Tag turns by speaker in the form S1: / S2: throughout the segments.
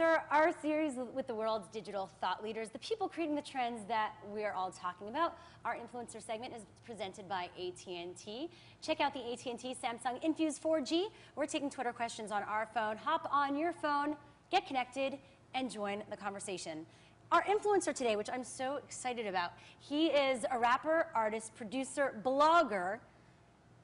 S1: Influencer, our series with the world's digital thought leaders, the people creating the trends that we're all talking about. Our Influencer segment is presented by AT&T. Check out the AT&T Samsung Infuse 4G. We're taking Twitter questions on our phone. Hop on your phone, get connected, and join the conversation. Our influencer today, which I'm so excited about, he is a rapper, artist, producer, blogger,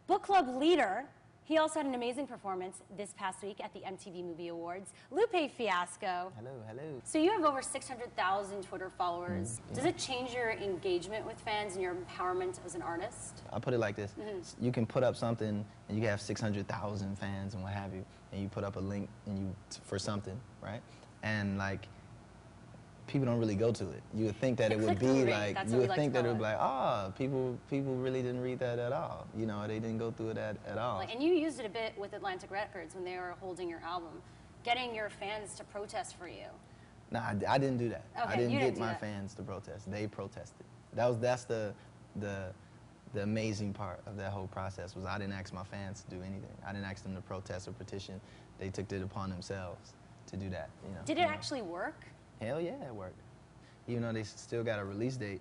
S1: book club leader. He also had an amazing performance this past week at the MTV Movie Awards. Lupe Fiasco.
S2: Hello, hello.
S1: So you have over 600,000 Twitter followers. Does it change your engagement with fans and your empowerment as an artist?
S2: I'll put it like this. You can put up something and you can have 600,000 fans and what have you, and you put up a link and for something, right? And like, people don't really go to it. You would think that it would be like, you would think that it would be like, oh, people really didn't read that at all. You know, they didn't go through it at all.
S1: And you used it a bit with Atlantic Records when they were holding your album, getting your fans to protest for you.
S2: No, I didn't do that.
S1: Okay,
S2: I didn't get my fans to protest. They protested. That's the amazing part of that whole process, was I didn't ask my fans to do anything. I didn't ask them to protest or petition. They took it upon themselves to do that. You know.
S1: Did it actually work?
S2: Hell yeah, it worked. Even though they still got a release date,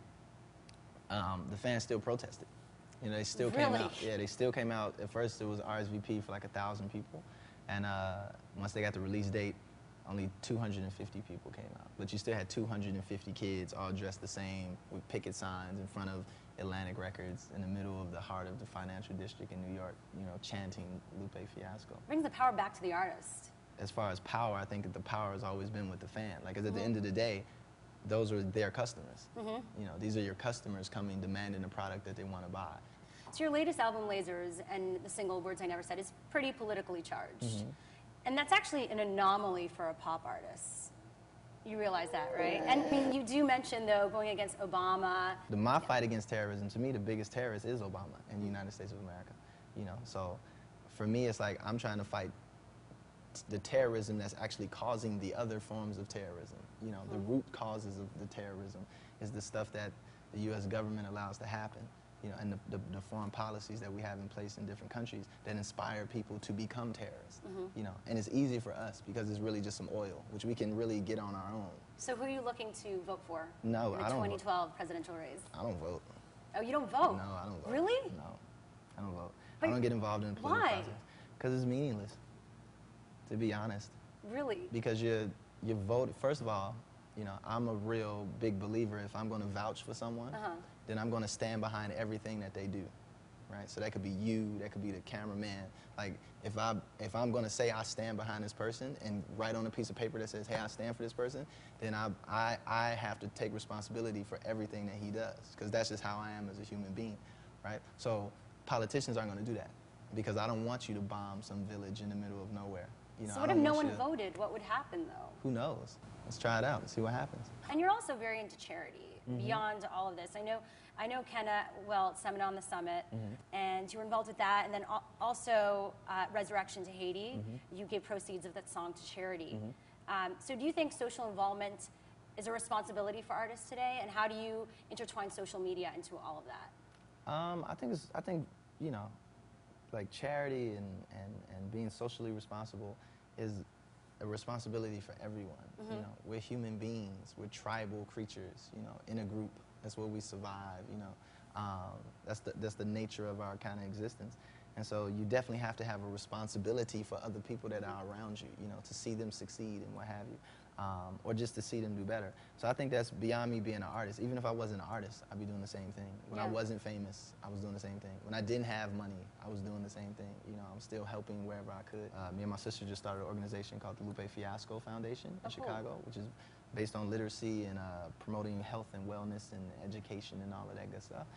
S2: the fans still protested. You know, they still came out. Yeah, they still came out. At first, it was RSVP for like 1,000 people, and once they got the release date, only 250 people came out. But you still had 250 kids all dressed the same with picket signs in front of Atlantic Records in the middle of the heart of the financial district in New York, you know, chanting Lupe Fiasco.
S1: Brings the power back to the artist.
S2: As far as power, I think that the power has always been with the fan. Like, 'cause at the end of the day, those are their customers. You know, these are your customers coming, demanding the product that they want to buy.
S1: So your latest album, Lasers, and the single Words I Never Said, is pretty politically charged. And that's actually an anomaly for a pop artist. You realize that, right? And I mean, you do mention, though, going against Obama.
S2: My fight against terrorism, to me, the biggest terrorist is Obama in the United States of America. You know, so for me, it's like I'm trying to fight the terrorism that's actually causing the other forms of terrorism. You know, the root causes of the terrorism is the stuff that the U.S. government allows to happen. You know, and the foreign policies that we have in place in different countries that inspire people to become terrorists. You know, and it's easy for us because it's really just some oil, which we can really get on our own.
S1: So who are you looking to vote for?
S2: No,
S1: in the 2012 presidential race?
S2: I don't vote.
S1: Oh, you don't vote?
S2: No, I don't vote.
S1: Really?
S2: No, I don't vote. I don't get involved in the political process. Because it's meaningless, to be honest.
S1: Really?
S2: Because you vote, first of all, you know, I'm a real big believer. If I'm going to vouch for someone, then I'm going to stand behind everything that they do, right? So that could be you, that could be the cameraman. Like, if I'm going to say I stand behind this person and write on a piece of paper that says, hey, I stand for this person, then I have to take responsibility for everything that he does, because that's just how I am as a human being, right? So politicians aren't going to do that, because I don't want you to bomb some village in the middle of nowhere. You know,
S1: so what if no one voted? What would happen, though?
S2: Who knows? Let's try it out and see what happens.
S1: And you're also very into charity, beyond all of this. I know Kenna, well, Summit on the Summit, and you were involved with that, and then also Resurrection to Haiti. You gave proceeds of that song to charity. So do you think social involvement is a responsibility for artists today, and how do you intertwine social media into all of that?
S2: I think, you know, like charity and being socially responsible is a responsibility for everyone. You know, we're human beings, we're tribal creatures, you know, in a group. That's where we survive, you know. That's the nature of our kind of existence. And so you definitely have to have a responsibility for other people that are around you, you know, to see them succeed and what have you, or just to see them do better. So I think that's beyond me being an artist. Even if I wasn't an artist, I'd be doing the same thing. When I wasn't famous, I was doing the same thing. When I didn't have money, I was doing the same thing. You know, I'm still helping wherever I could. Me and my sister just started an organization called the Lupe Fiasco Foundation in Chicago, which is based on literacy and promoting health and wellness and education and all of that good stuff.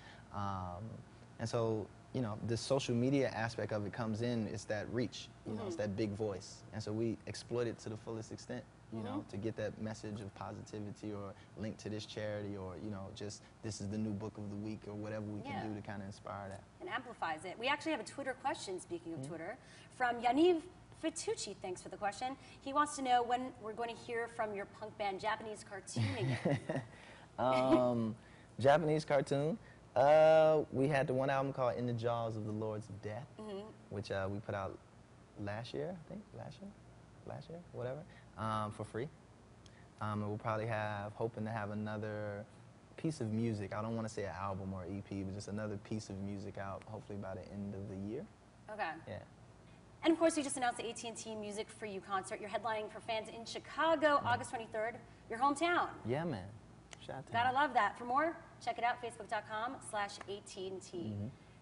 S2: And so, you know, the social media aspect of it comes in, it's that reach, you know, it's that big voice. And so we exploit it to the fullest extent, you know, to get that message of positivity or link to this charity or, you know, just this is the new book of the week or whatever we can do to kind of inspire that.
S1: And amplifies it. We actually have a Twitter question, speaking of Twitter, from Yaniv Fitucci. Thanks for the question. He wants to know when we're going to hear from your punk band Japanese Cartoon again.
S2: Japanese Cartoon. We had the one album called In the Jaws of the Lords of Death, which we put out last year, I think, last year, whatever, for free. And we'll probably hoping to have another piece of music. I don't want to say an album or EP, but just another piece of music out, hopefully by the end of the year.
S1: Okay.
S2: Yeah.
S1: And of course, you just announced the AT&T Music For You concert. You're headlining for fans in Chicago, August 23rd, your hometown.
S2: Yeah, man. Shout out to
S1: Gotta
S2: you.
S1: love that. For more, check it out, facebook.com/AT&T.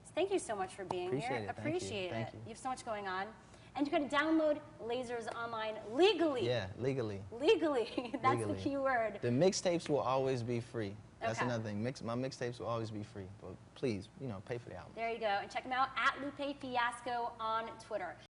S1: So thank you so much for being here. Appreciate it.
S2: Thank you.
S1: You have so much going on. And you can download Lasers online legally.
S2: Yeah, legally.
S1: Legally. That's
S2: Legally.
S1: the key word.
S2: The mixtapes will always be free. That's
S1: Okay.
S2: another thing. My mixtapes will always be free. But please, pay for the album.
S1: There you go. And check them out at Lupe Fiasco on Twitter.